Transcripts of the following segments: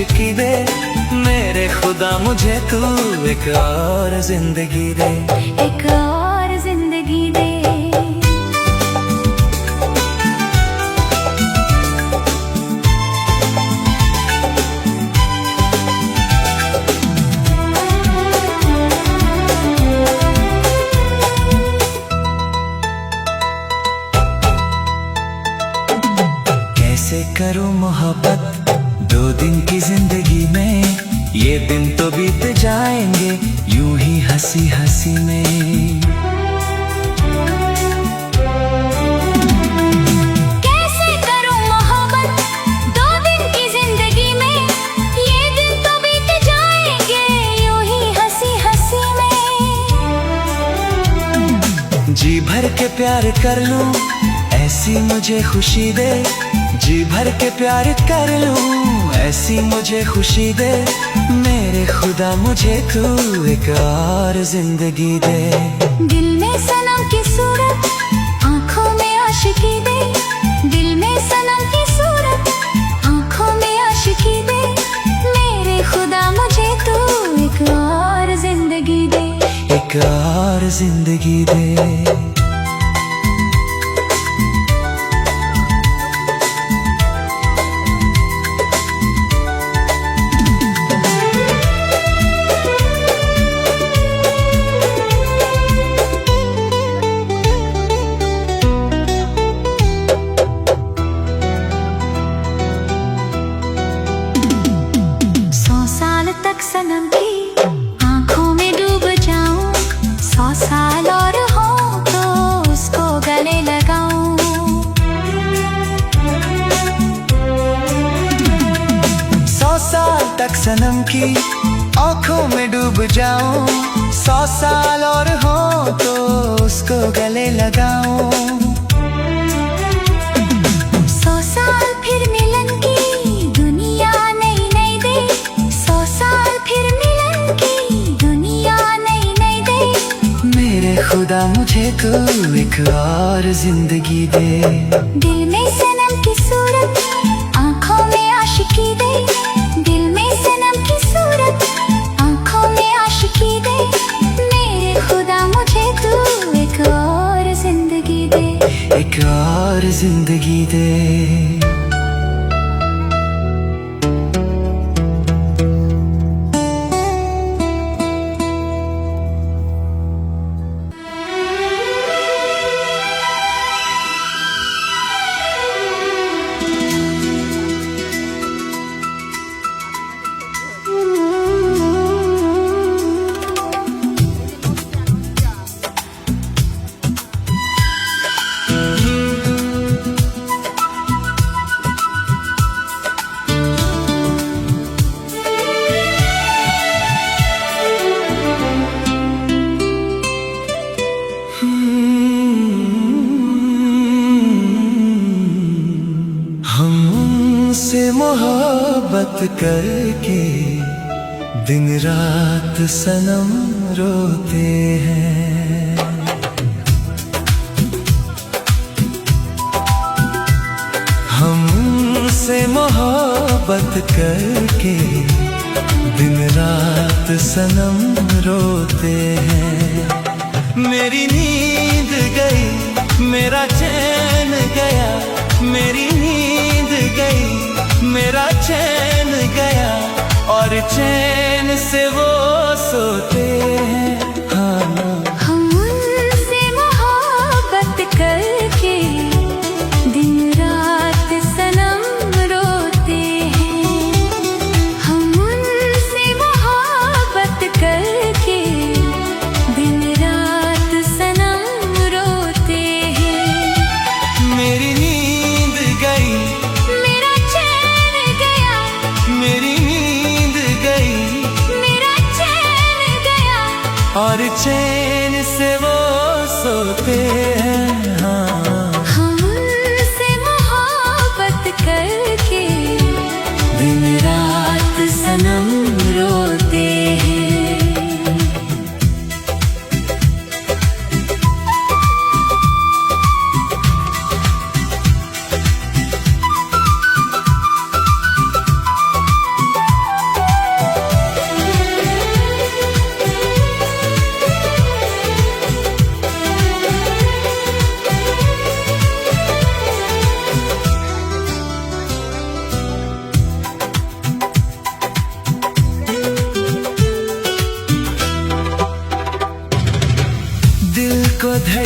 आशिकी दे, मेरे खुदा मुझे तू एक और जिंदगी दे, एक और जिंदगी दे। कैसे करूं मोहब्बत 2 दिन की जिंदगी में, ये दिन तो बीत जाएंगे यूं ही हंसी हंसी में। कैसे करूं मोहब्बत 2 दिन की जिंदगी में, ये दिन तो बीत जाएंगे यूं ही हंसी हंसी में। जी भर के प्यार कर लूं, ऐसी मुझे खुशी दे, जी भर के प्यार कर लूं, ऐसी मुझे खुशी दे, मेरे खुदा मुझे तू एक और जिंदगी दे। दिल में सनम की सूरत, आंखों में आशिकी दे, दिल में सनम की सूरत, आंखों में आशिकी दे, मेरे खुदा मुझे तू एक और जिंदगी दे, एक और जिंदगी दे। सनम की आंखों में डूब जाऊं, 100 साल और हो तो उसको गले लगाऊं। 100 साल तक सनम की आंखों में डूब जाऊं, 100 साल और हो तो उसको गले लगाऊं। 100 साल फिर मिलन की दुनिया नई नई दे, 100 साल फिर मिलन की दुनिया नई नई दे, मेरे खुदा मुझे तू एक और जिंदगी दे। दिल में सनम की सूरत, आंखों में आशिकी दे, दिल में सनम की सूरत, आंखों में आशिकी दे, मेरे खुदा मुझे तू एक और जिंदगी दे, एक और जिंदगी दे। हमसे मोहब्बत करके दिन रात सनम रोते हैं, हमसे मोहब्बत करके दिन रात सनम रोते हैं। मेरी नींद गई, मेरा चैन गया, मेरी नींद गई, मेरा चैन गया, और चैन से वो सोते हैं। हाँ, हम उनसे मोहब्बत करके दिन रात सनम रोते हैं, हम उनसे मोहब्बत करके दिन रात सनम रोते हैं। मेरी नींद गई, मेरा चैन गया, मेरी नींद गई, मेरा चैन गया, और चैन से वो सोते हैं। हाँ, हम उनसे मोहब्बत करके दिन रात सनम रोते हैं।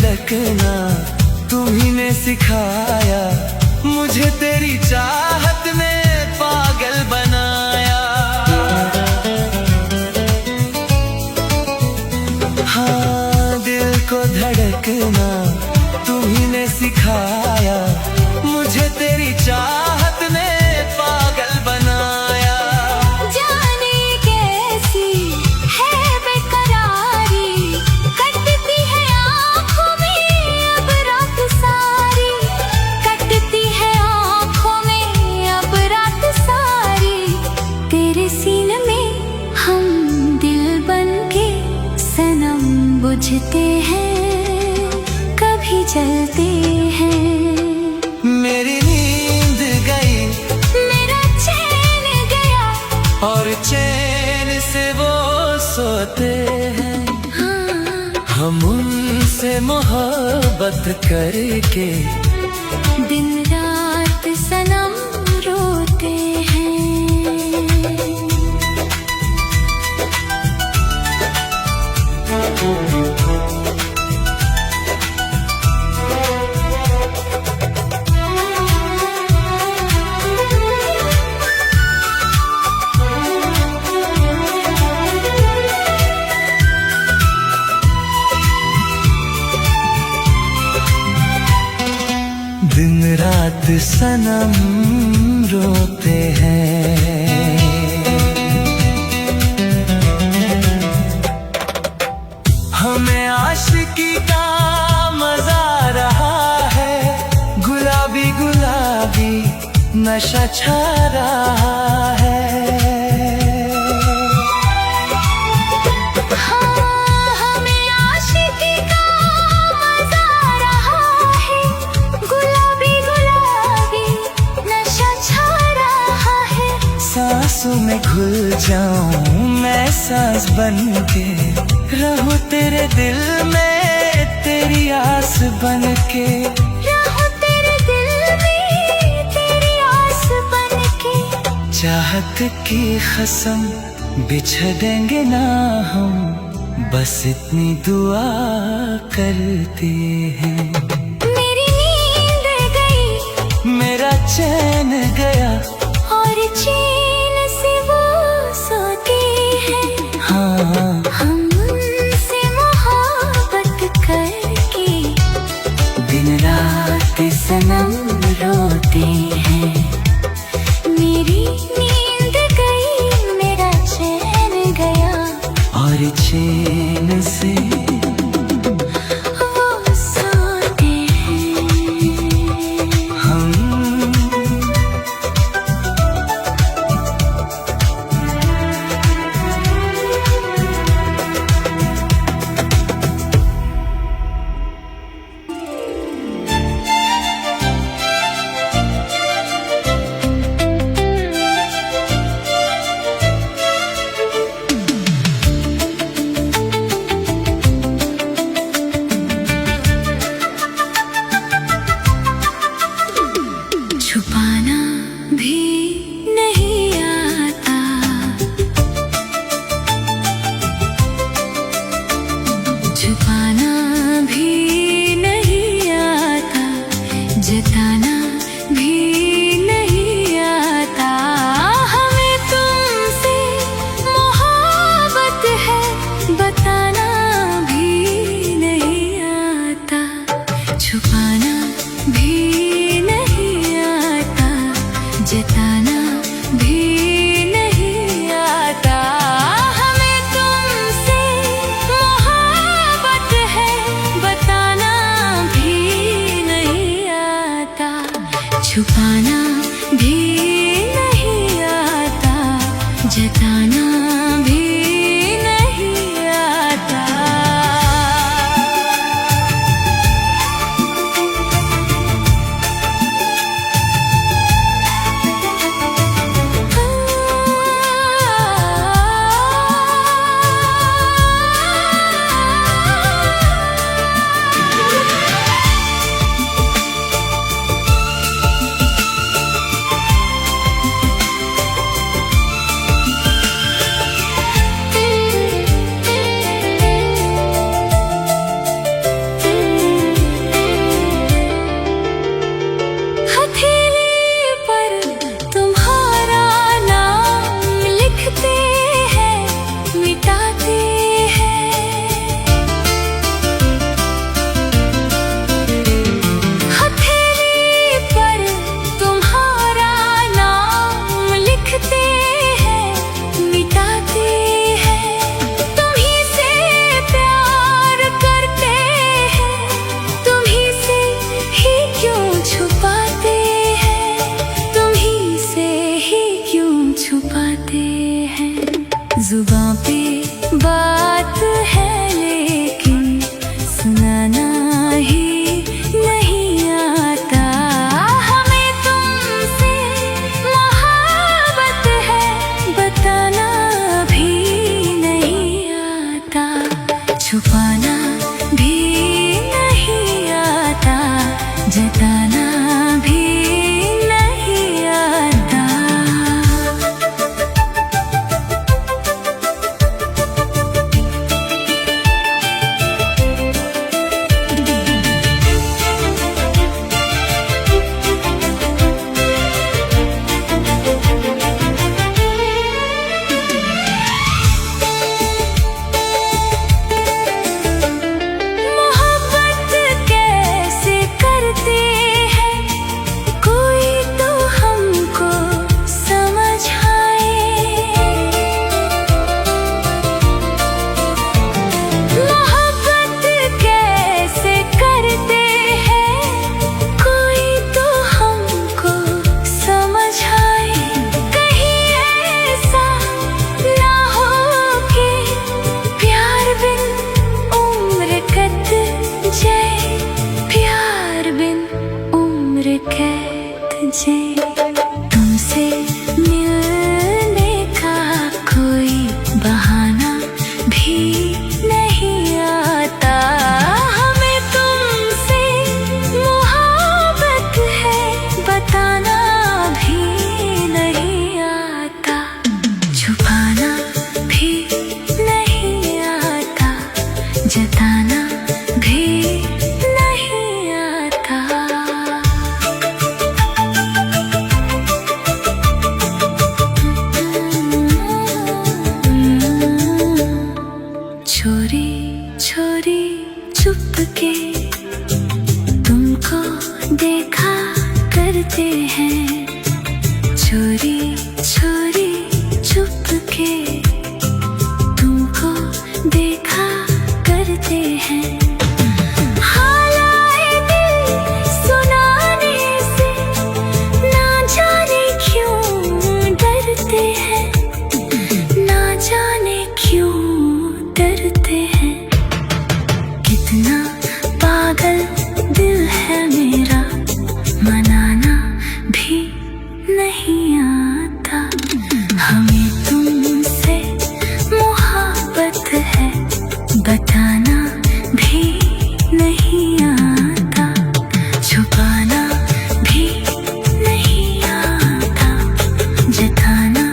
धड़कना तुम्ही ने सिखाया, मुझे तेरी चाहत ने पागल बनाया। हाँ, दिल को धड़कना तुम्ही ने सिखाया, मुझे तेरी चाहत ने पागल बनाया। जाने कैसी है बेकरारी, कटती है आँखों में अब रात सारी, कटती है आँखों में अब रात सारी। तेरे सीने में हम दिल बनके सनम बुझते हैं, कभी जलते हैं। मेरी नींद गई, मेरा चैन गया, और चैन से वो सोते हैं। हम उनसे मोहब्बत करके दिन रात सनम रोते हैं। दिन रात सनम रोते हैं। हमें आशिकी का मजा रहा है, गुलाबी गुलाबी नशा छा रहा है। सांसों में घुल जाऊं मैं सांस बनके, रहूं तेरे दिल में तेरी आस बनके, रहूं तेरे दिल में तेरी आस बनके। चाहत की कसम बिछड़ेंगे ना हम, बस इतनी दुआ करते हैं। मेरी नींद गई, मेरा चैन गया, और चैन से वो सोते हैं। हाँ, हम उनसे मोहब्बत करके दिन रात सनम रोते हैं। मेरी नींद गई, मेरा चैन गया, और चैन से वो सोते हैं। हम छुपाना भी नहीं आता, छुपाना भी नहीं आता, जताना भी नहीं आता। हमें तुमसे मोहब्बत है, बताना भी नहीं आता, छुपाना भी जताना भी नहीं आता। हमें तुमसे मोहब्बत है, बताना भी नहीं आता, छुपाना भी नहीं आता, जताना भी नहीं आता। जुबां पे बात है लेकिन सुनाना ही नहीं आता। हमें तुमसे मोहब्बत है बताना भी नहीं आता। छुपाना भी नहीं आता, जताना भी नहीं आता। तुमसे मिलने का कोई बहाना भी नहीं आता। हमें तुमसे मोहब्बत है बताना भी नहीं आता। छुपाना भी नहीं आता, जताना भी नहीं आता। छोरी छोरी चुपके तुमको देखा करते हैं। छोरी छोरी चुपके तुमको देखा करते हैं। हाल आए दिल सुनाने से ना जाने क्यों डरते हैं, ना जाने क्यों डरते हैं। कितना पागल दिल है मेरा, मनाना भी नहीं आता। हमें तुमसे मोहब्बत है बताना भी नहीं आता। छुपाना भी नहीं आता, जताना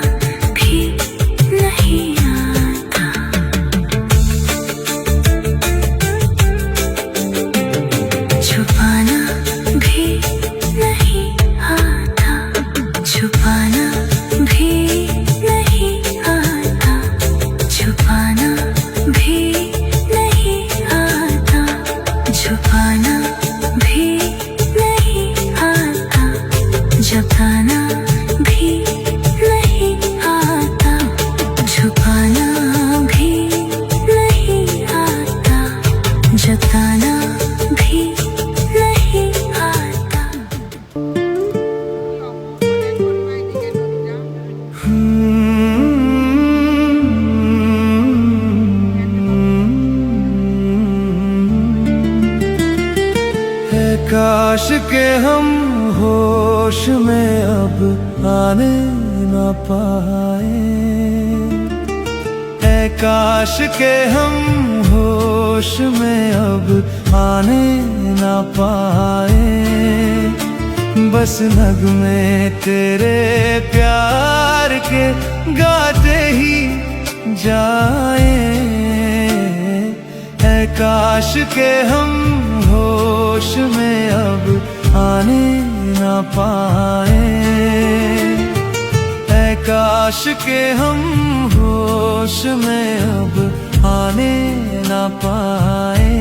भी नहीं आता। छुपाना भी नहीं आता, छुपाना भी नहीं आता, छुपाना भी नहीं आता, छुपाना भी नहीं आता, जताना भी नहीं आता। छुपाना भी नहीं आता, जताना भी नहीं आता। है काश के हम होश में अब आने ना पाए। है काश के हम होश में अब आने ना पाए। बस नगमे तेरे प्यार के गाते ही जाए। है काश के हम होश में अब आने ना पाए। है काश के हम होश में अब आने ना पाए।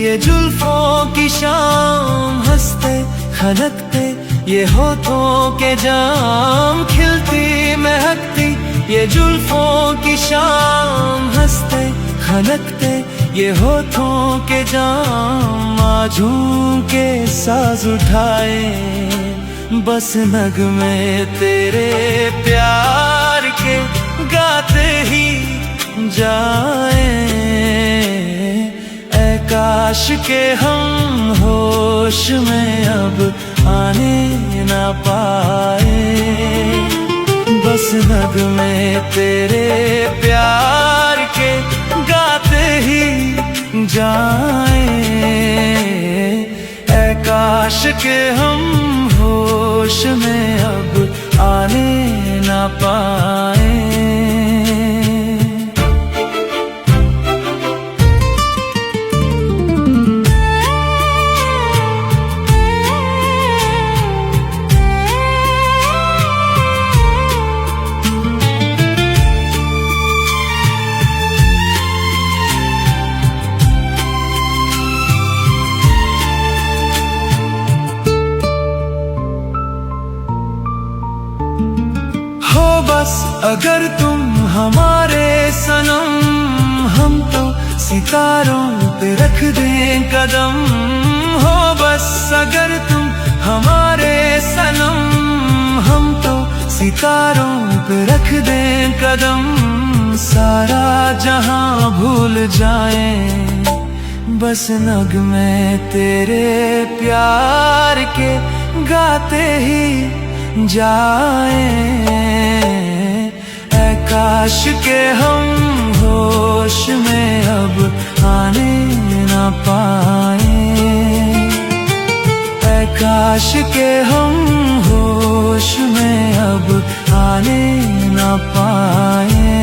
ये जुल्फों की शाम, हंसते खनकते ये होठों के जाम, खिलती महकती ये जुल्फों की शाम, हंसते खनकते ये होठों के जाम। आजूं के साज उठाए बस नगमे तेरे प्यार के गाते ही जाए। ऐ काश के हम होश में अब आने ना पाए, बस नगमे तेरे प्यार के गाते ही जाए। ऐ काश के हम होश में अब आने ना पाए। बस अगर तुम हमारे सनम, हम तो सितारों पे रख दें कदम। हो बस अगर तुम हमारे सनम, हम तो सितारों पे रख दें कदम। सारा जहां भूल जाएं, बस नगमे तेरे प्यार के गाते ही जाए। ऐ काश के हम होश में अब आने ना पाए, ऐ काश के हम होश में अब आने ना पाए।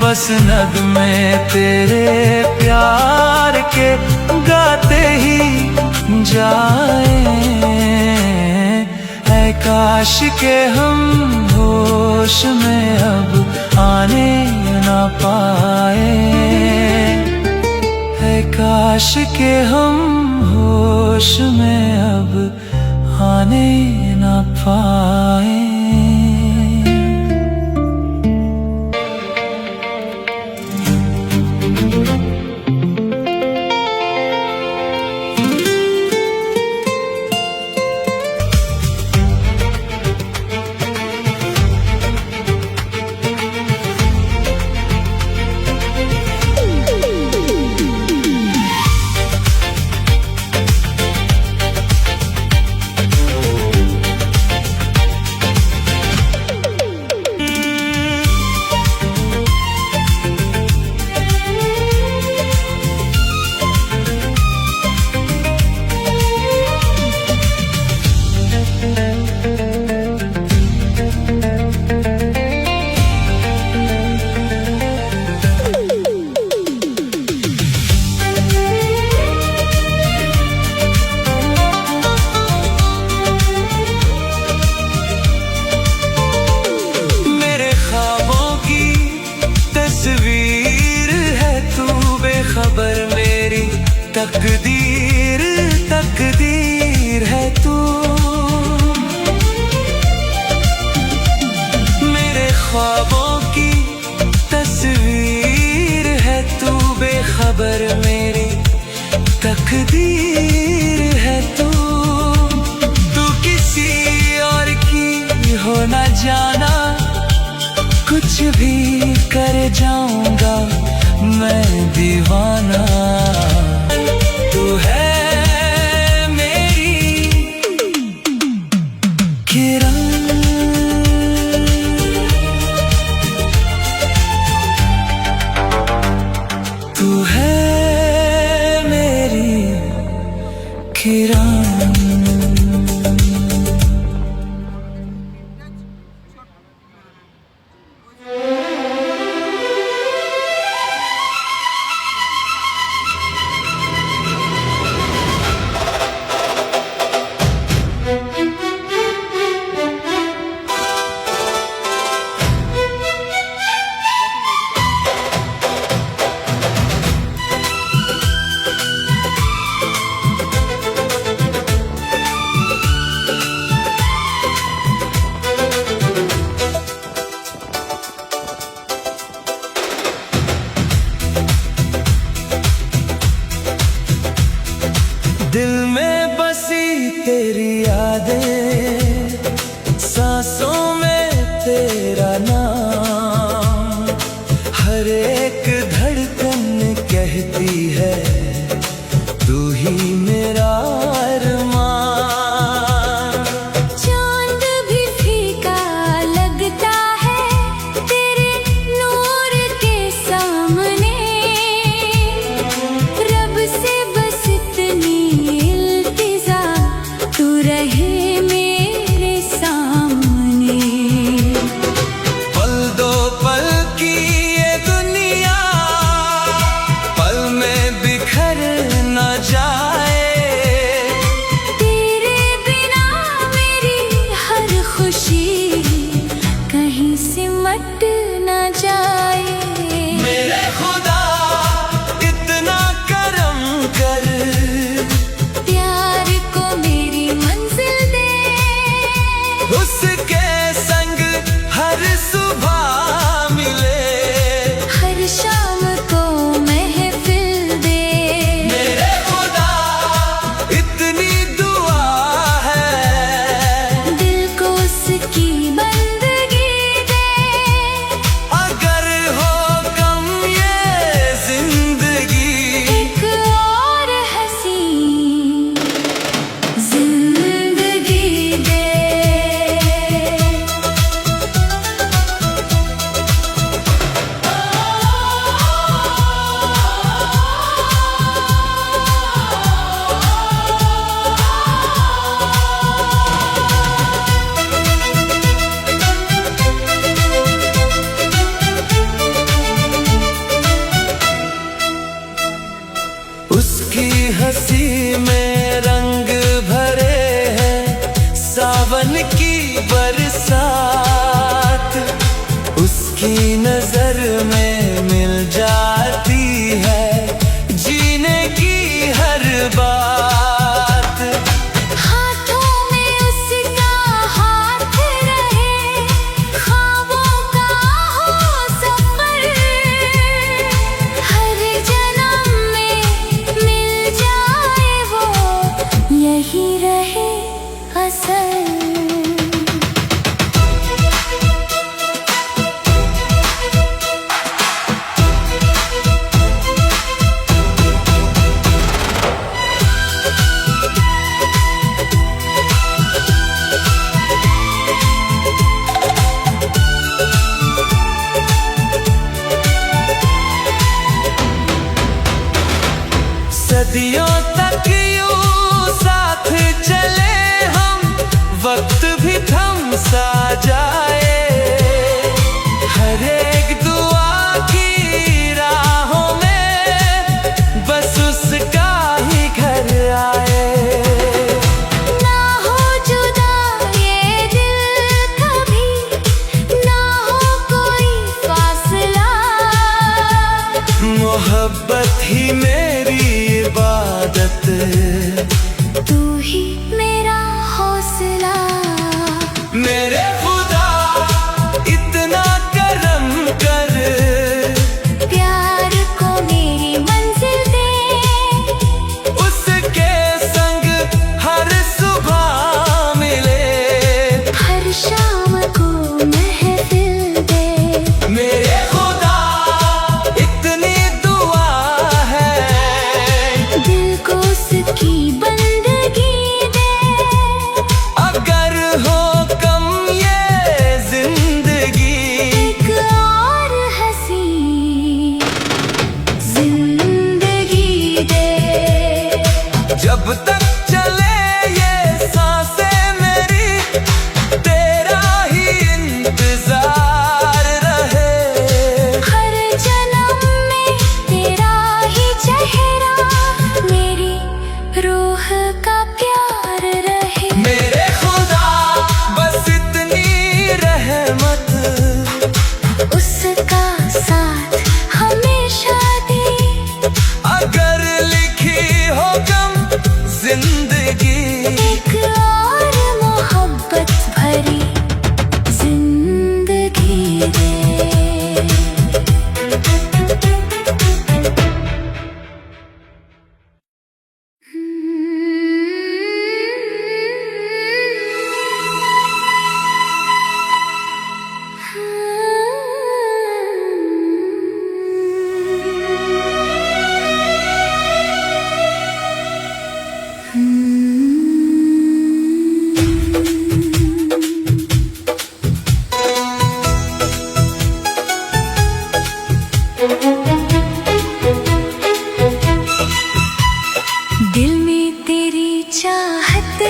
बस नगमे तेरे प्यार के गाते ही जाए। ऐ काश के हम होश में अब आने ना पाए, ऐ काश के हम होश में अब आने ना पाए। खबर मेरी तकदीर, तकदीर है तू। मेरे ख्वाबों की तस्वीर है तू, बेखबर मेरी तकदीर है तू। तू किसी और की हो न जाना, कुछ भी कर जाऊंगा मैं दीवाना। तू है मेरी किरण, तू है मेरी किरण। दिल में बसी तेरी यादें, सांसों में तेरा नाम, हर एक धड़कन कहती है तू ही मेरा अरमान। चांद भी फीका लगता है तेरे नूर के सामने, रब से बस इतनी इल्तिजा तू रहे मेरे सामने। पल दो पल की ये दुनिया पल में बिखर न जाए, तेरे बिना मेरी हर खुशी कहीं सिमट न जाए। मेरे खुदा इतना करम कर, प्यार को मेरी मंजिल दे, उसके संग हर सुबह मिले, हर शाम को महफिल दे। मेरे खुदा इतनी दुआ है, दिल को उसकी बंदगी दे, अगर हो गम ये जिंदगी, एक और हंसी जिंदगी दे। उसकी हंसी में रंग भरे हैं सावन की बरसात, उसकी नजर में मिल जाती है जीने की हर बात। हाथों में उसका हाथ रहे, ख्वाबों का हो सफर, हर जन्म में मिल जाए वो यही रहे असर। सदियों तक यूं साथ चले हम, वक्त भी थम सा जाए, हर एक दुआ की राहों में बस उसका ही घर आए। ना हो जुदा ये दिल कभी, ना हो कोई फासला, मोहब्बत ही मेरी इबादत, तू ही मेरा हौसला। मेरे खुदा इतना करम कर, प्यार को मेरी मंजिल दे, उसके संग हर सुबह मिले, हर शाम को महफिल दे। मेरे खुदा इतनी दुआ है, दिल को उसकी बंदगी दे, अगर हो कम ये जिंदगी, एक और हंसी जिंदगी दे। जब तक चले ये सांसें मेरी, तेरा ही इंतजार रहे, हर जन्म में तेरा ही चेहरा मेरी रूह का प्यार रहे। मेरे खुदा बस इतनी रहमत, उसका साथ हमेशा दे, अगर लिखी हो गम जिंदगी, एक और मोहब्बत भरी जिंदगी दे।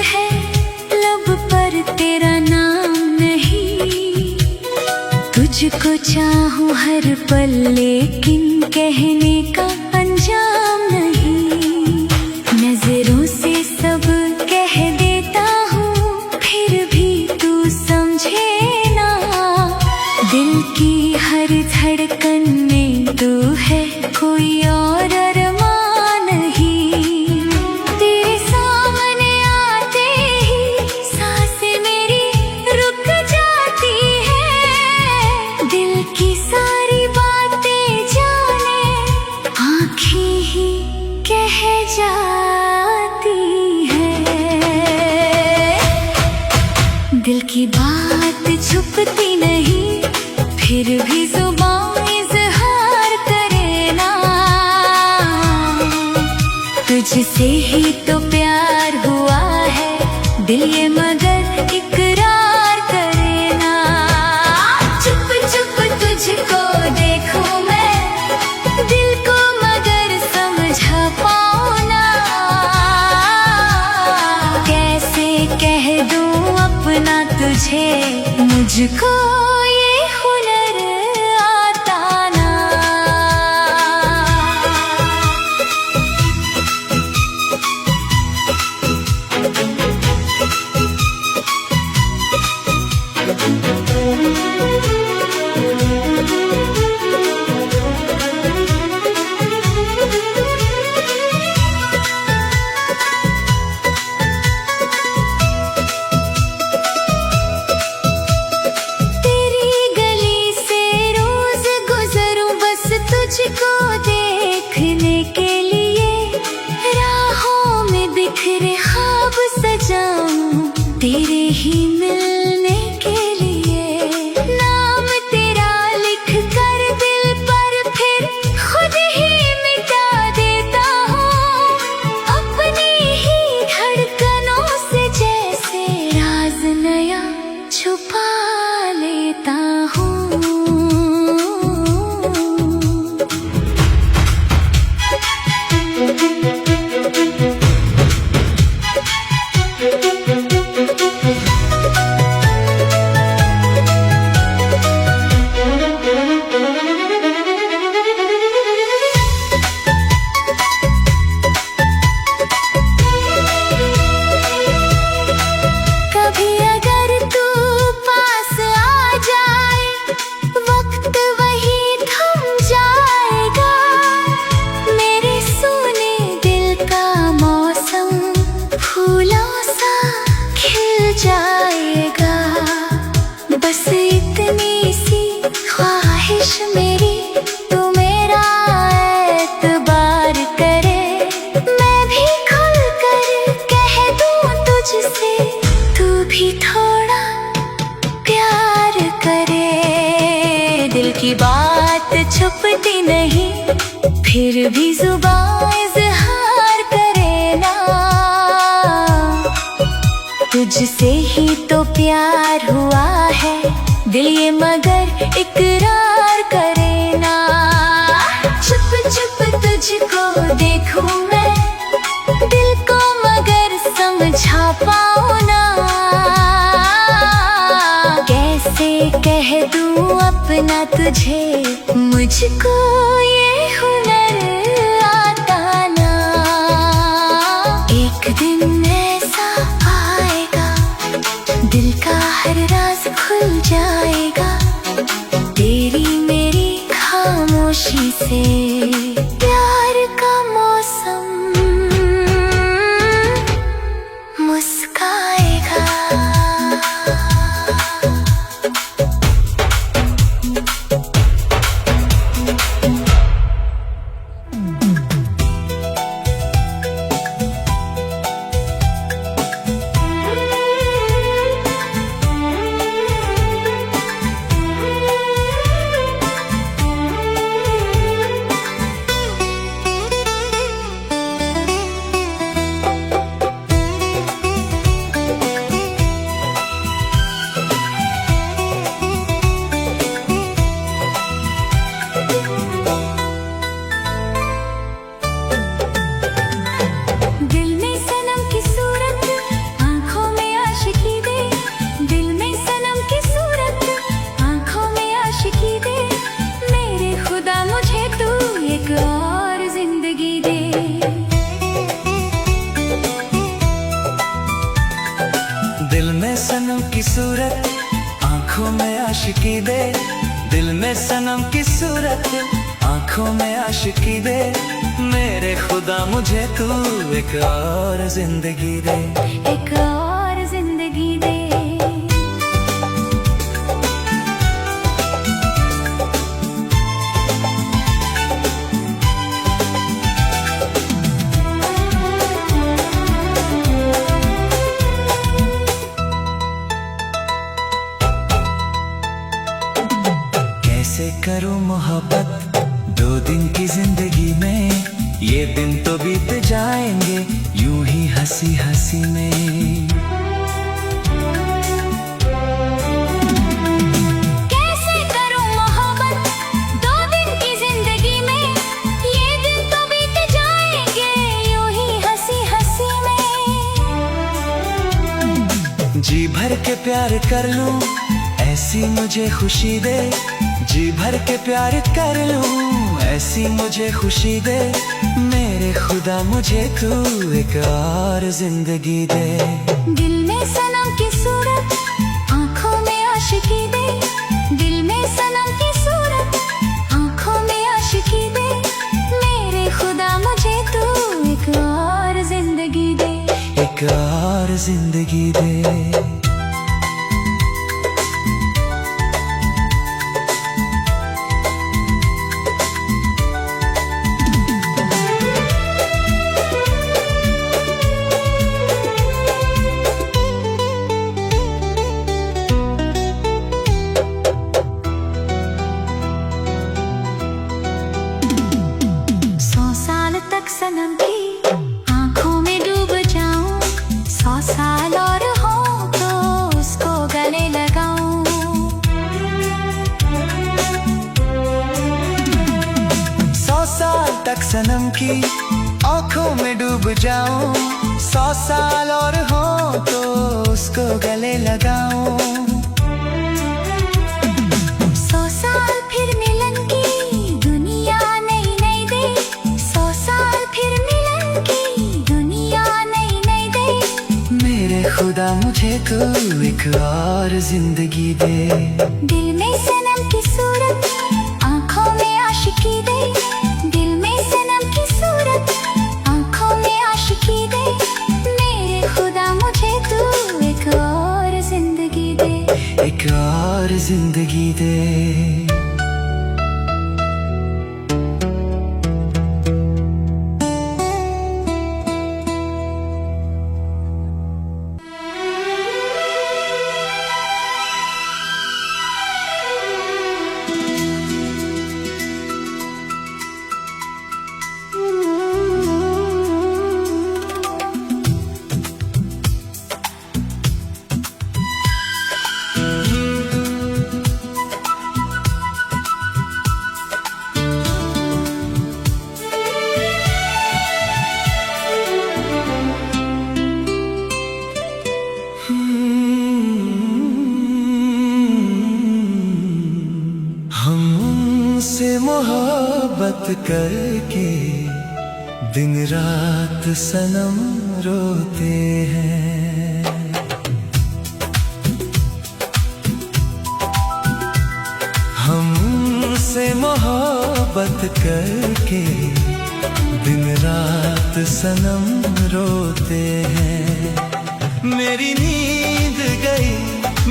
है लब पर तेरा नाम नहीं। तुझको चाहूं हर पल लेकिन कहने का अंजाम नहीं। नजरों से सब कह देता हूँ फिर भी तू समझे ना। दिल की हर धड़कन में तू है, कोई और अरमान नहीं। तेरे सामने आते ही सांसें मेरी रुक जाती है। दिल की सारी बातें जाने आँखें ही कह जाती है। दिल की बात छुपती नहीं फिर भी जुबान इज़हार करे ना। तुझसे ही तो प्यार हुआ है दिल ये मगर इकरार करे ना। चुप चुप तुझको देखूं मैं, दिल को मगर समझा पाऊं ना। कैसे कह दूं अपना तुझे, मुझको ये हुनर आता ना। तुझको देखने के लिए राहों में बिखरे ख्वाब सजाऊं तेरे ही मिलने के लिए। नाम तेरा लिख कर दिल पर फिर खुद ही मिटा देता हूँ। अपनी ही धड़कनों से जैसे राज नया छुपा लेता हूँ। बस इतनी सी ख्वाहिश मेरी, तू मेरा एतबार करे। मैं भी खुल कर कह दूं तुझसे, तू भी थोड़ा प्यार करे। दिल की बात छुपती नहीं फिर भी जुबान इज़हार करे ना। तुझसे ही तो प्यार हुआ है दिल ये मगर इकरार करे ना। छुप छुप तुझको देखूं मैं, दिल को मगर समझा पाऊं ना। कैसे कह दूं अपना तुझे, मुझको ये हुनर आता ना। एक दिन ऐसा आएगा दिल का हर राज खुल जाएगा। तेरी मेरी खामोशी से प्यार का मौसम मुस्काएगा। दिल में सनम की सूरत, आंखों में आशिकी दे। दिल में सनम की सूरत, आंखों में आशिकी दे। मेरे खुदा मुझे तू एक और जिंदगी दे, एक और जिंदगी दे। कैसे करूं मोहब्बत 2 दिन की जिंदगी में, ये दिन तो बीत जाएंगे यूं ही हंसी हंसी में। कैसे करूं मोहब्बत 2 दिन की जिंदगी में, ये दिन तो बीत जाएंगे यूं ही हंसी हंसी में। जी भर के प्यार कर लूं, ऐसी मुझे खुशी दे। जी भर के प्यार कर लूं, ऐसी मुझे खुशी दे। मेरे खुदा मुझे तू एक और जिंदगी दे। दिल में सनम की सूरत, आंखों में आशिकी दे। दिल में सनम की सूरत, आंखों में आशिकी दे। मेरे खुदा मुझे तू एक और जिंदगी दे, एक और जिंदगी दे। सनम की आंखों में डूब जाऊं, 100 साल और हो तो उसको गले लगाऊं। 100 साल तक सनम की आंखों में डूब जाऊं, 100 साल और हो तो उसको गले लगाऊं। 100 साल फिर मिलन की दुनिया नई नई दे। 100 साल फिर मिलन की दुनिया नई नई दे। मेरे खुदा मुझे तू एक और जिंदगी दे। दिल में सनम की सूरत, आंखों में आशिकी दे। दिल में सनम की सूरत, आंखों में आशिकी दे। मेरे खुदा मुझे तू एक और जिंदगी दे, एक और जिंदगी दे। हमसे मोहब्बत करके दिन रात सनम रोते हैं। हमसे मोहब्बत करके दिन रात सनम रोते हैं। मेरी नींद गई,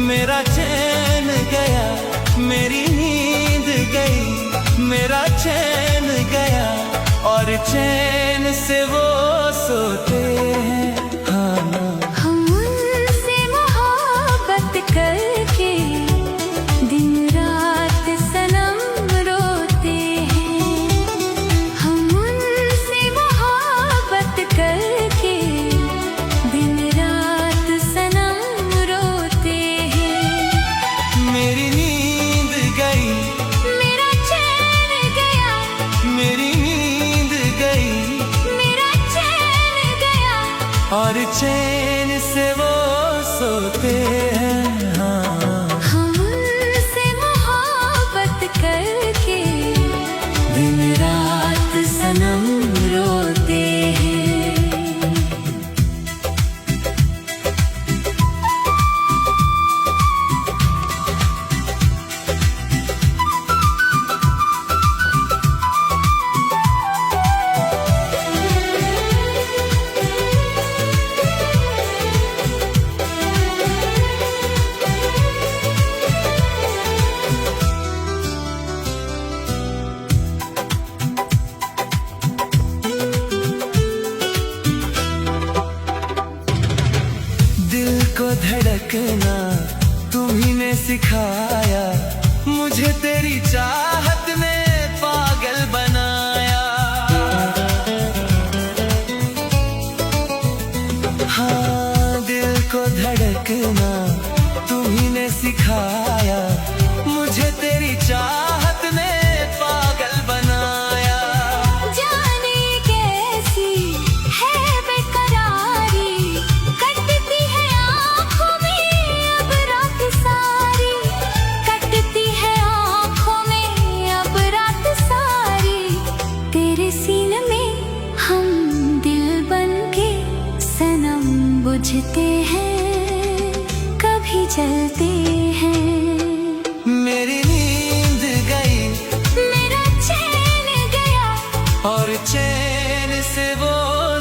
मेरा चैन गया। मेरी नींद गई, मेरा चैन गया। और चैन से वो सोते हैं। हाँ, हम उनसे मोहब्बत करके दिन रात सनम रोते हैं। हम उनसे मोहब्बत करके दिन रात सनम रोते हैं। मेरी नींद गई, मेरा चैन गया। मेरी नींद गई, मेरा चैन गया। और चैन से वो सोते हैं। हाँ, हम उनसे मोहब्बत करके दिन रात सनम रोते हैं। को धड़कना तुम्ही ने सिखाया, मुझे तेरी चाहत ने पागल बनाया। हाँ, दिल को धड़कना तुम्ही ने सिखाया, मुझे तेरी चाहत ने पागल बनाया। जाने कैसी है बेकरारी, कटती है आँखों में अब रात सारी, कटती है आँखों में अब रात सारी। तेरे सीने में हम दिल बनके सनम बुझते हैं, कभी जलते हैं। मेरी नींद गई, मेरा चैन गया, और चैन से वो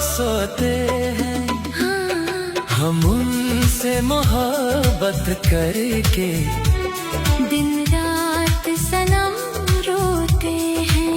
सोते हैं। हाँ, हम उनसे मोहब्बत करके दिन रात सनम रोते हैं।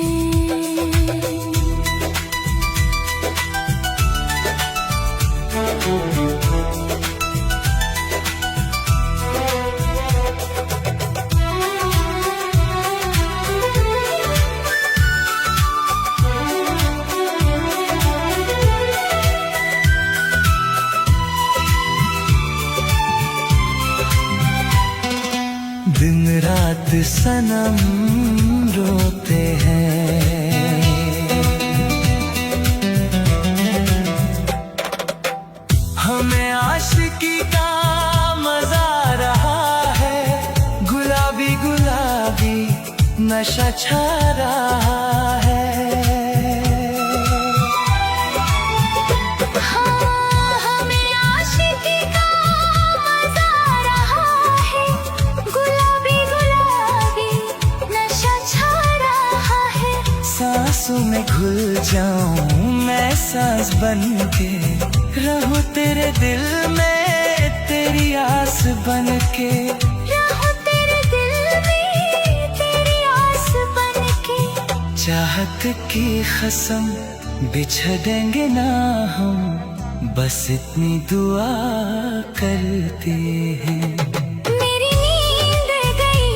दिन रात सनम रोते हैं। हमें आशिकी का मजा रहा है, गुलाबी गुलाबी नशा छा रहा है। हाँ, हमें आशिकी का मजा रहा है, गुलाबी गुलाबी नशा छा रहा है। सांसों में घुल जाऊं मैं सांस बनके, रहूं तेरे दिल में तेरी आस बनके। रहूं तेरे दिल में तेरी आस बनके। चाहत की कसम बिछड़ेंगे ना हम, बस इतनी दुआ करते हैं। मेरी नींद गई,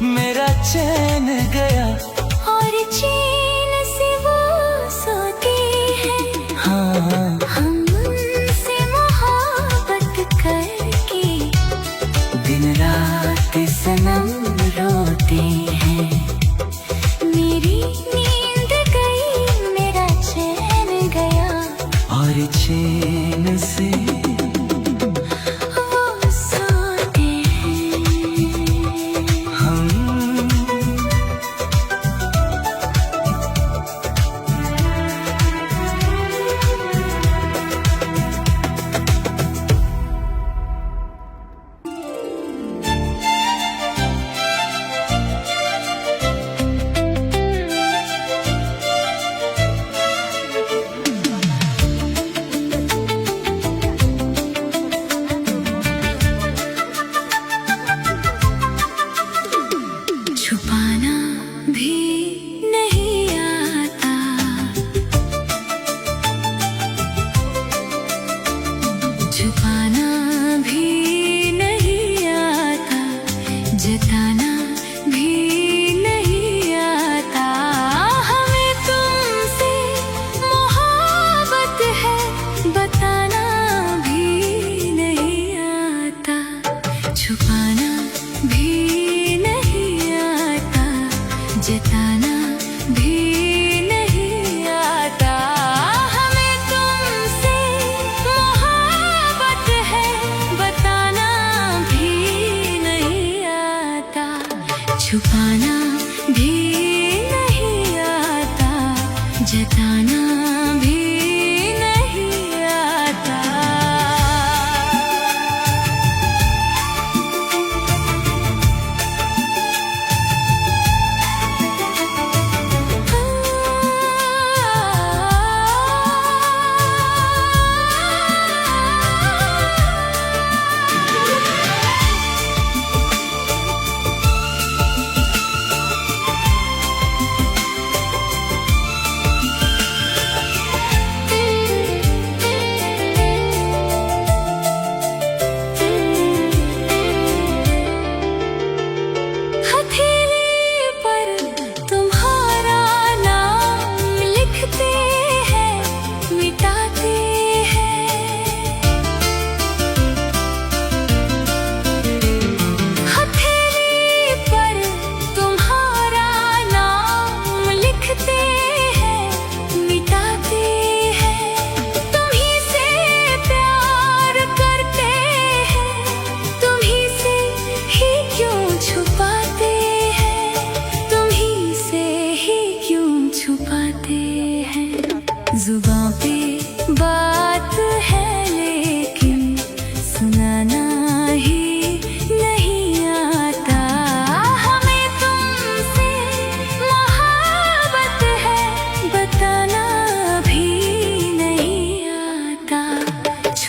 मेरा चैन गया, और चैन से वो सोते हैं। हाँ, हम उनसे मोहब्बत करके दिन रात सनम रोते हैं। मेरी नींद गई, मेरा चैन गया, और चैन से वो सोते हैं। हम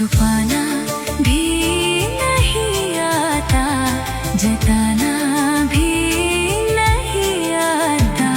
छुपाना भी नहीं आता, जताना भी नहीं आता।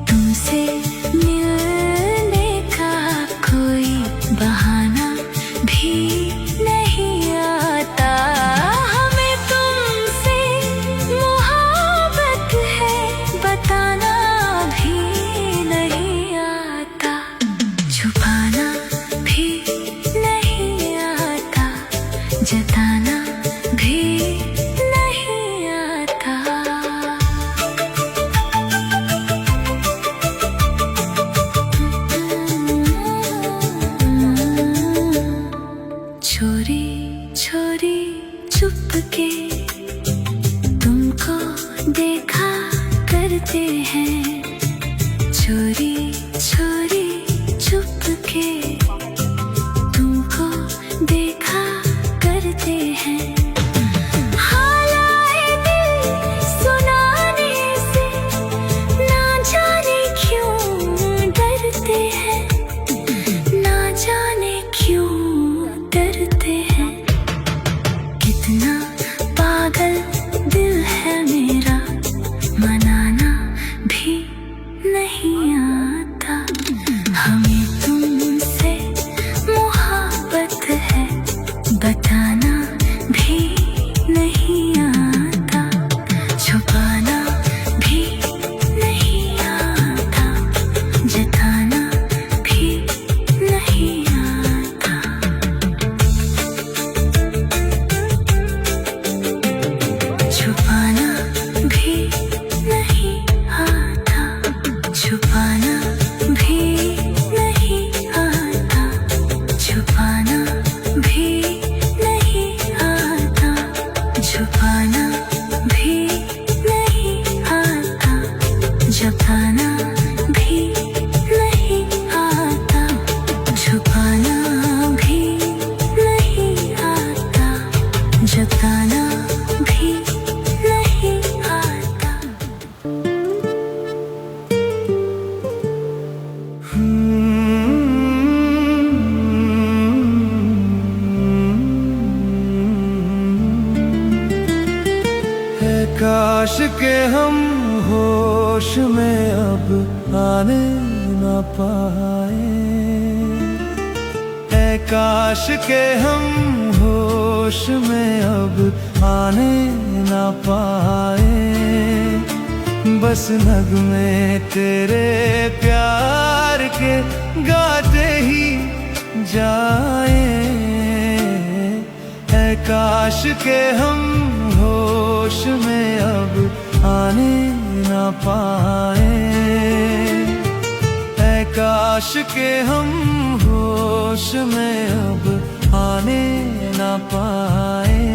तुमसे मिलने का कोई बहाना भी नहीं आता, हमें तुमसे मोहब्बत है बताना भी नहीं आता, छुपाना भी नहीं आता, जताना भी नहीं आता। छोरी छोरी चुपके तुमको देखा करते हैं, छोरी छोरी चुपके तुमको देखा करते हैं। हाल आए दिल सुनाने से ना जाने क्यों डरते हैं, ना जाने क्यों डरते हैं। कितना पागल दिल है मेरा, मनाना भी नहीं आता, हमें तुमसे मोहब्बत है बताना भी नहीं आता, छुपाना भी नहीं आता, जताना भी नहीं आता। छुपाना भी नहीं आता, छुपाना भी नहीं आता, छुपाना भी नहीं आता, छुपाना भी नहीं आता, जताना भी नहीं आता, छुपाना भी नहीं आता, जताना भी नहीं आता। है काश के हम होश में अब आने न पाए, है काश के हम होश में अब आने न पाए, बस नगमे तेरे प्यार के गाते ही जाए, है काश के हम होश में अब आने न पाए, है काश के हम होश में अब आने न पाए।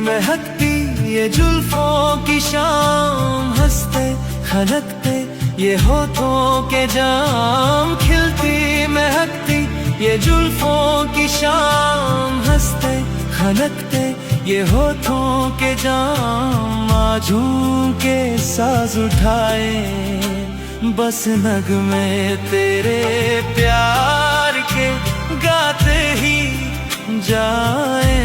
महकती ये जुल्फों की शाम, हंसते खनकते ये होठों के जाम, खिलती महकती ये जुल्फों की शाम, हंसते खनकते ये होठों के जाम, आजू के साज उठाए बस नगमे तेरे प्यार के गाते ही जाए।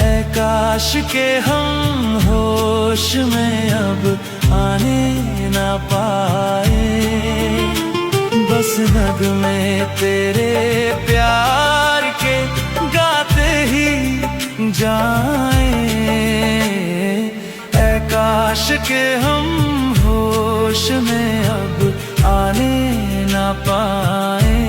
ऐ काश के हम होश में अब आने ना पाए, बस नगमे तेरे प्यार के गाते ही जाए। ऐ काश के हम होश में अब आने ना पाए।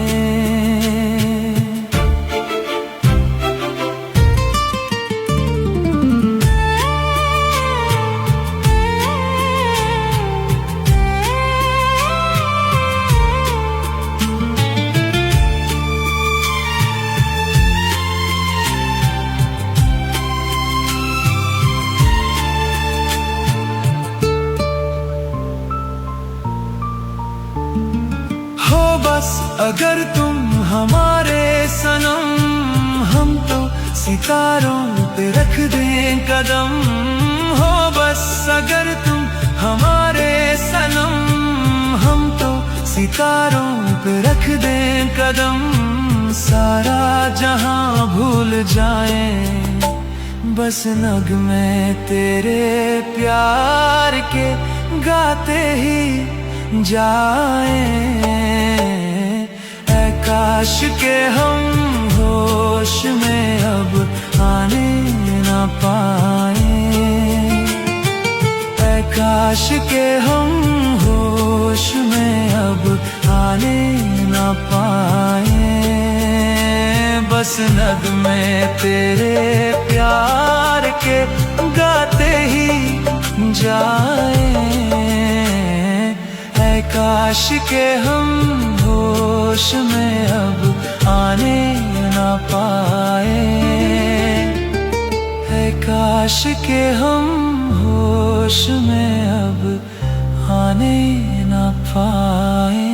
बस अगर तुम हमारे सनम, हम तो सितारों पे रख दें कदम। हो बस अगर तुम हमारे सनम, हम तो सितारों पे रख दें कदम। सारा जहां भूल जाएं, बस नगमे तेरे प्यार के गाते ही जाए। ऐ काश के हम होश में अब आने ना पाए, ऐ काश के हम होश में अब आने ना पाए। बस नगमे तेरे प्यार के गाते ही जाए। ऐ काश के हम होश में अब आने ना पाए, ऐ काश के हम होश में अब आने ना पाए।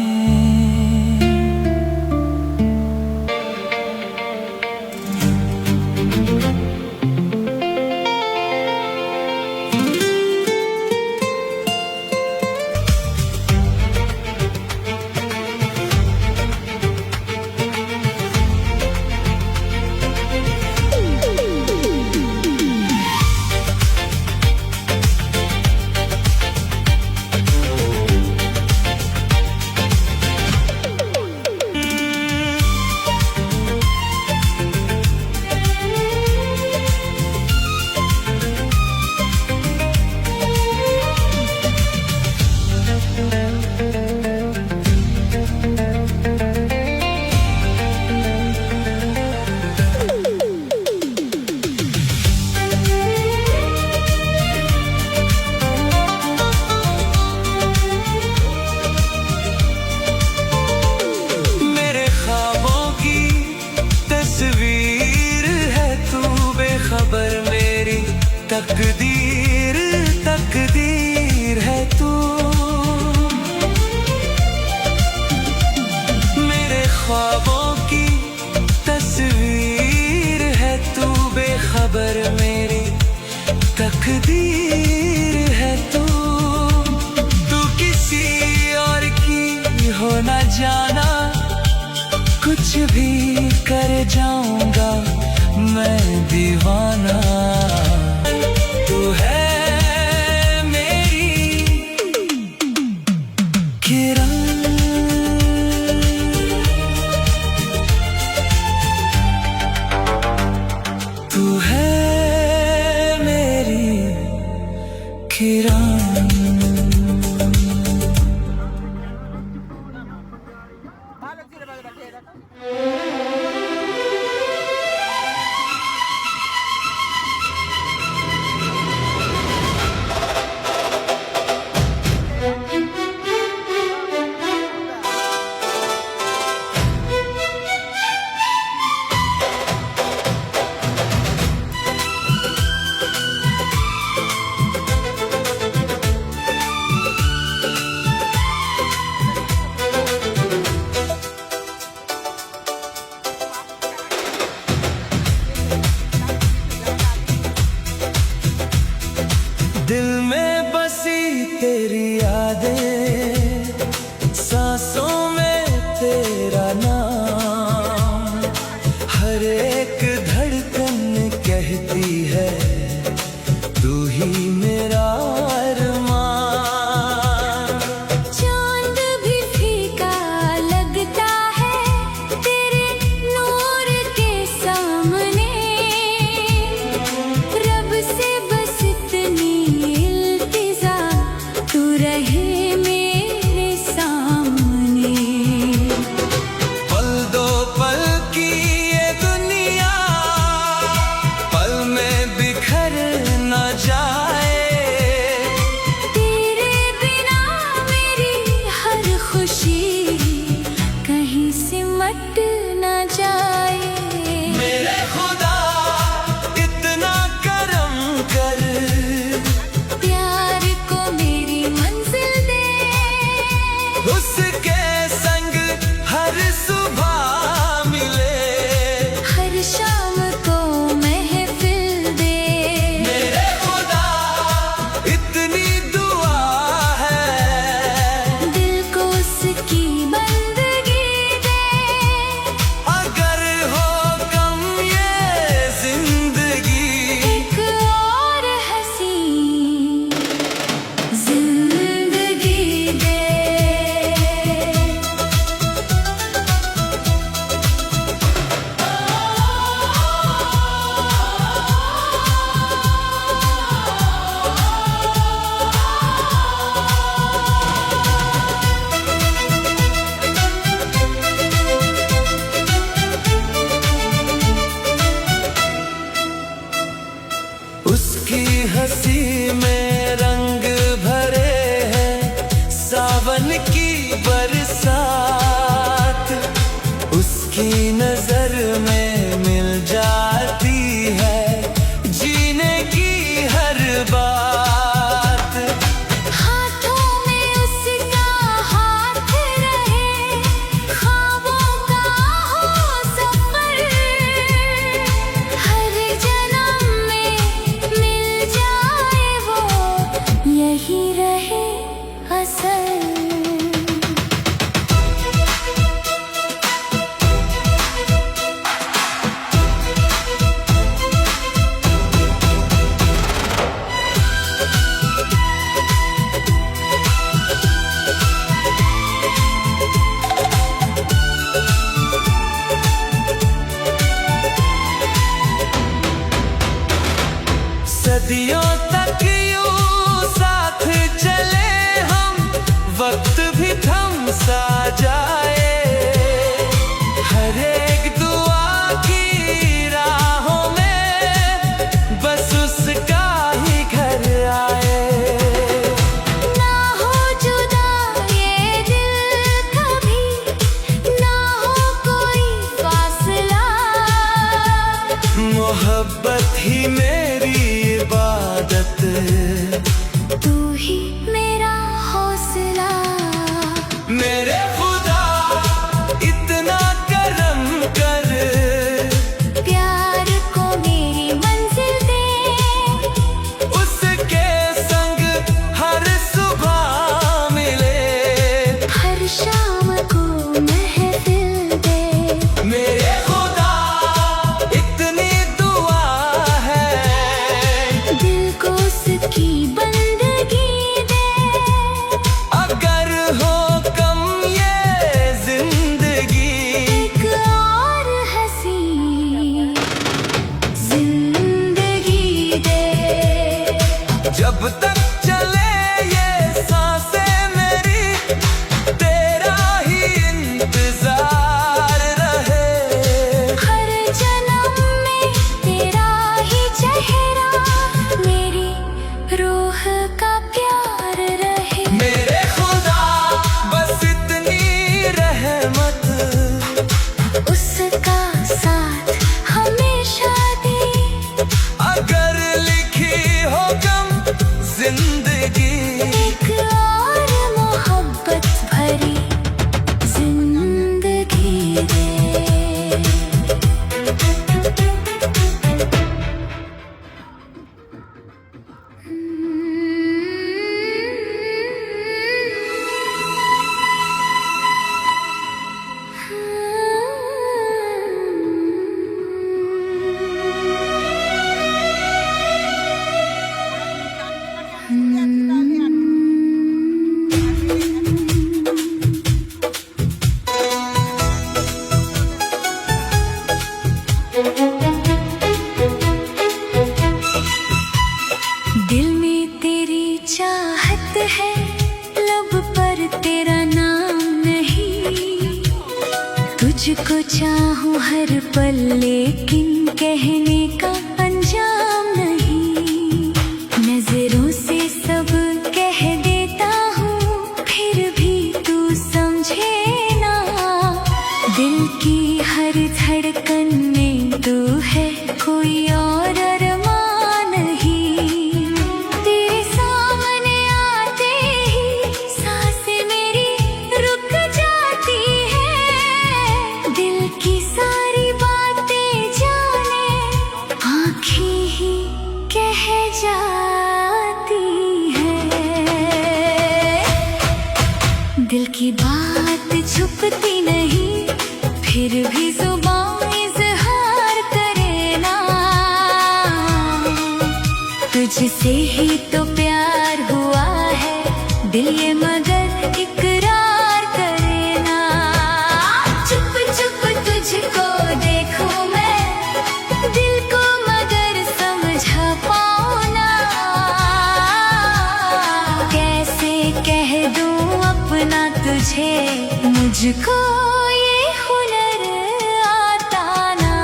खबर मेरी तकदीर, तकदीर है तू। मेरे ख्वाबों की तस्वीर है तू, बेखबर मेरी तकदीर है तू। तू किसी और की हो न जाना, कुछ भी कर जाऊंगा मैं दीवाना। तू है मेरी किरण, तू है मेरी किरण। रहे मेरे सामने। पल दो पल की ये दुनिया पल में बिखर न जाए। तेरे बिना मेरी हर खुशी कहीं सिमट न जाए। मेरे खुदा इतना करम कर, प्यार को मेरी मंजिल दे। उसके संग हर सुबह मिले, हर शाम को महफिल दे। मेरे खुदा इतनी दुआ है, दिल को उसकी बंदगी दे। अगर हो कम ये जिंदगी, एक और हंसी जिंदगी दे। उसकी हंसी में रंग भरे हैं सावन की बरसात। उसकी नजर में मिल जाती है जीने की हर बात। हाथों में उसका हाथ रहे, ख्वाबों का हो सफर। हर जन्म में मिल जाए वो, यही रहे असर। सदियों तक यूं साथ चले हम, वक्त भी थम सा जाए। हर एक दुआ की राहों में बस उसका ही घर आए। ना हो जुदा ये दिल कभी, ना हो कोई फासला। मोहब्बत ही मेरी इबादत, तू ही मेरा हौसला। चाहूं हर पल लेकिन कहने का अंजाम नहीं। नजरों से सब कह देता हूँ फिर भी तू समझे ना। दिल की हर धड़कन में तू है, कोई और अरमान नहीं। तेरे सामने आते ही सांसें मेरी रुक जाती है। दिल की सारी बातें जाने आँखें ही कह जाती है। दिल की बात छुपती नहीं फिर भी जुबान इज़हार करे ना। तुझसे ही तो प्यार हुआ है दिल ये मगर इकरार करे ना। चुप चुप तुझको देखूं मैं, दिल को मगर समझा पाऊं ना। कैसे कह दूं अपना तुझे, मुझको ये हुनर आता ना।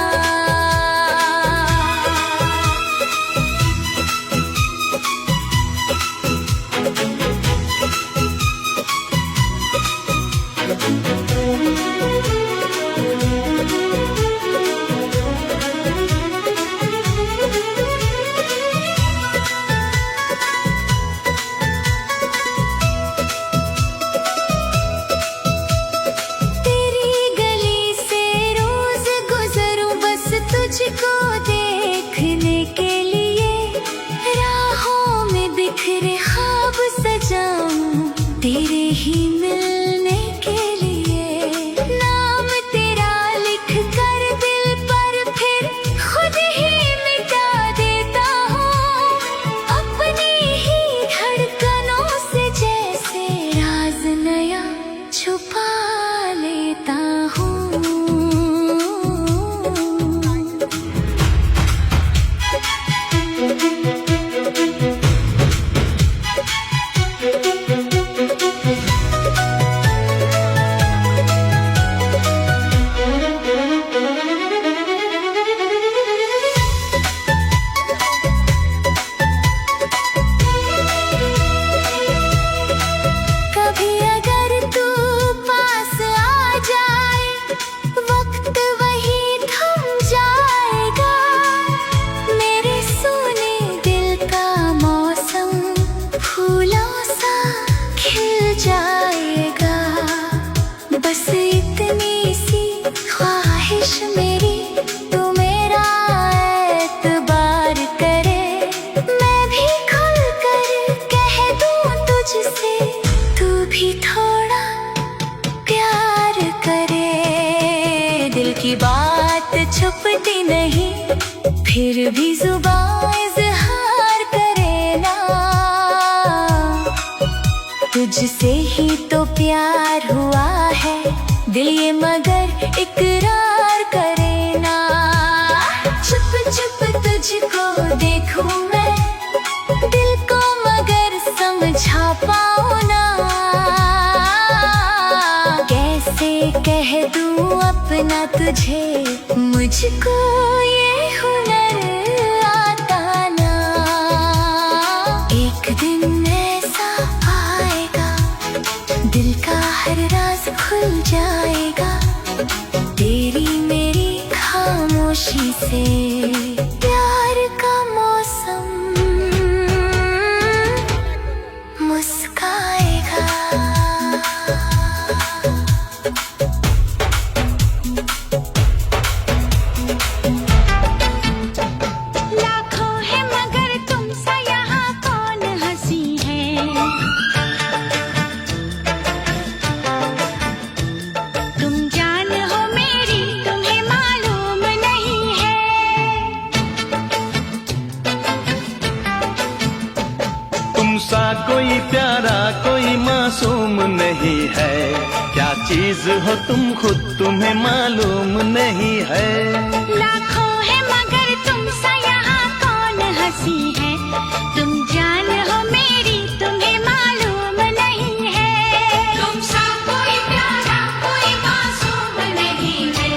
तुझको देखने के लिए राहों में बिखरे ख्वाब सजाऊं तेरे ही मिलने के लिए। नाम तेरा लिख कर दिल पर फिर खुद ही मिटा देता हूँ। अपनी ही धड़कनों से जैसे राज नया छुपा लेता हूँ। की बात छुपती नहीं फिर भी जुबान इज़हार करे ना। तुझसे ही तो प्यार हुआ है दिल ये मगर इकरार करे ना। छुप छुप तुझको देखूं मैं, दिल को मगर समझा पाऊं ना। कैसे कह दूं अपना तुझे, मुझको ये हुनर आता ना। एक दिन ऐसा आएगा दिल का हर राज खुल जाएगा। तेरी मेरी खामोशी से प्यार का मौसम मुस्काएगा। सा कोई प्यारा कोई मासूम नहीं है। क्या चीज हो तुम खुद तुम्हें मालूम नहीं है। लाखों है मगर तुम सा यहाँ कौन हंसी है। तुम जान हो मेरी तुम्हें मालूम नहीं है। तुम सा कोई प्यारा कोई मासूम नहीं है।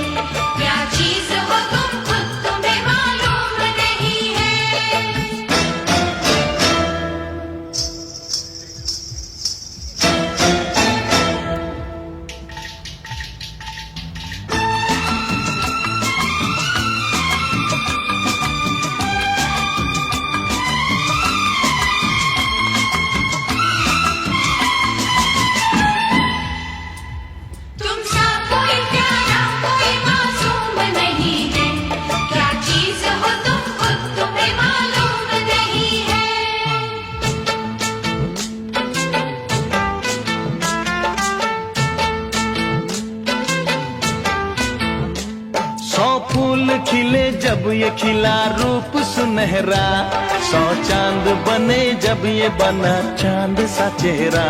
जब ये खिला रूप सुनहरा, 100 चांद बने जब ये बना चांद सा चेहरा।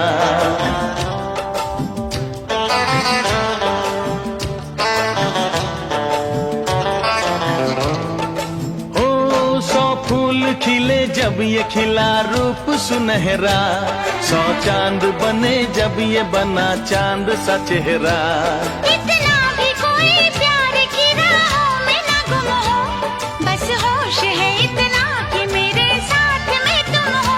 ओ 100 फूल खिले जब ये खिला रूप सुनहरा, 100 चांद बने जब ये बना चांद सा चेहरा। इतना भी कोई प्यार की राहों में ना गुम हो, बस होश है इतना कि मेरे साथ में तुम हो,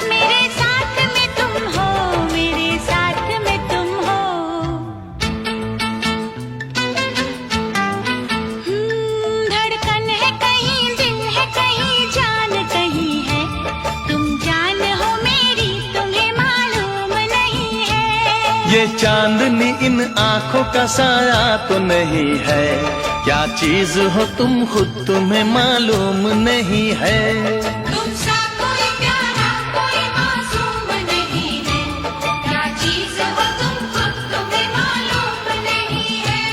मेरे साथ में तुम हो, मेरे साथ में तुम हो। धड़कन है कहीं, दिल है कहीं, जान कहीं है, तुम जान हो मेरी, तुम्हें मालूम नहीं है। ये चांदनी इन आंखों का साया तो नहीं है, क्या चीज हो तुम खुद तुम्हें मालूम नहीं है। तुमसा कोई प्यारा कोई मासूम नहीं है, क्या चीज हो तुम खुद तुम्हें मालूम नहीं है।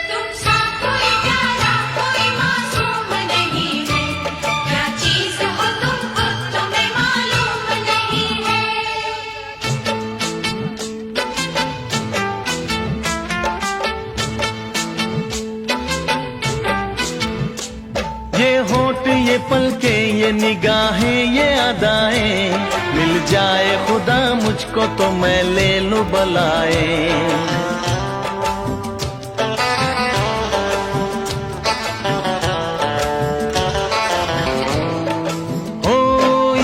तुमसा कोई प्यारा कोई मासूम नहीं है, क्या चीज हो तुम खुद तुम्हें मालूम नहीं है। ये होठ ये पलके ये निगाहें ये अदाएं, मिल जाए खुदा मुझको तो मैं ले लूं बलाए। ओ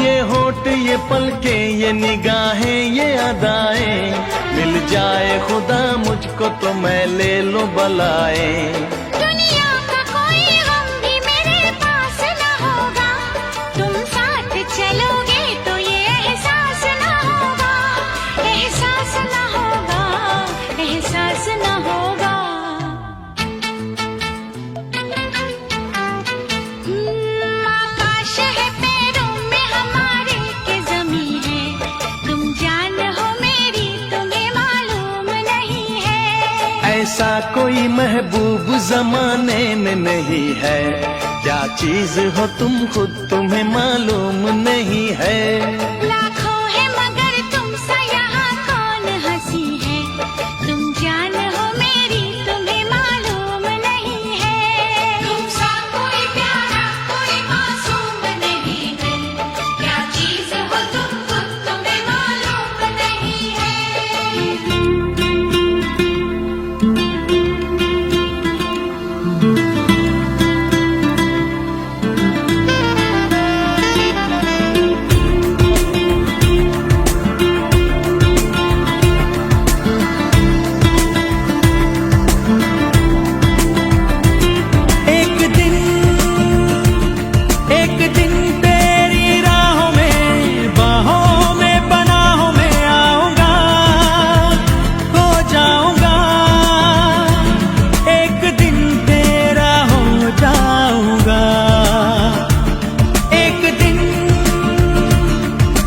ये होठ ये पलके ये निगाहें ये अदाएं, मिल जाए खुदा मुझको तो मैं ले लूं बलाए। दुनिया का कोई गम भी मेरे पास न होगा, तुम साथ चलोगे तो ये एहसास न होगा, एहसास न होगा, एहसास न होगा। आकाश है पैरों में हमारे के ज़मीं है, तुम जान हो मेरी, तुम्हें मालूम नहीं है। ऐसा कोई महबूब जमाने में नहीं है, क्या चीज हो तुम खुद तुम्हें मालूम नहीं है। लाखों है मगर तुमसा यहाँ कौन हंसी है, तुम जान हो मेरी, तुम्हें मालूम नहीं है। तुमसा कोई प्यारा कोई मासूम नहीं है, क्या चीज हो तुम खुद तुम्हें मालूम नहीं है। एक दिन तेरी राहों में बाहों में पनाहों में आऊंगा, खो जाऊंगा, एक दिन तेरा हो जाऊंगा।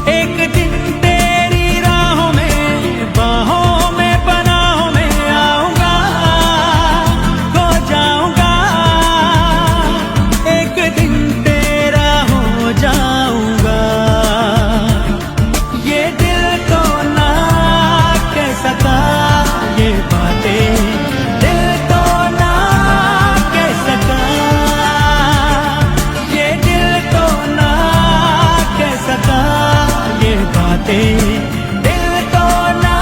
एक दिन तेरी राहों में बाहों में पनाहों में आऊंगा, खो जाऊंगा, एक दिन तेरा हो जाऊंगा। ये दिल तो ना कह सका ये बातें, दिल तो ना कह सका, ये दिल तो ना कह सका ये बातें, दिल तो ना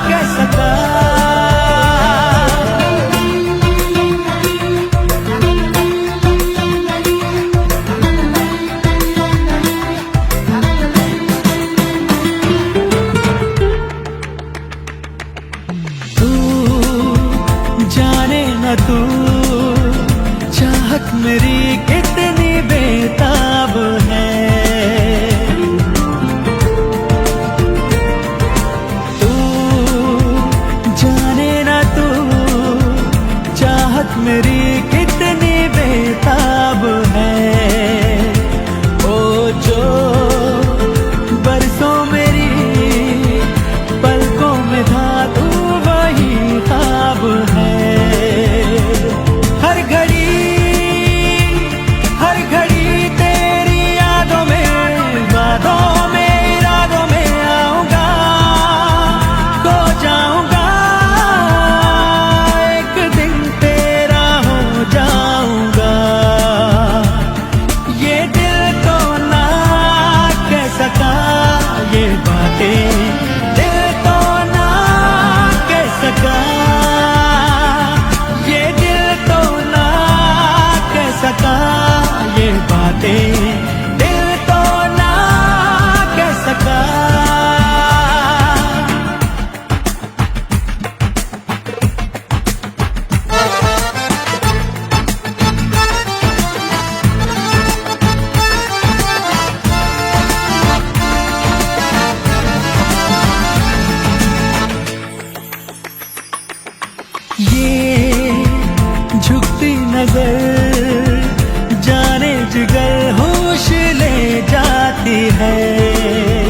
कह सका। तू जाने न तू चाहत मेरी कितनी बेताब है, तू जाने न तू चाहत मेरी कितनी बेताब है। ओ जो बरसों मेरी सका ये बातें, दिल तो ना कह सका। ये झुकती नजर जाने जिगर होश ले जाती है।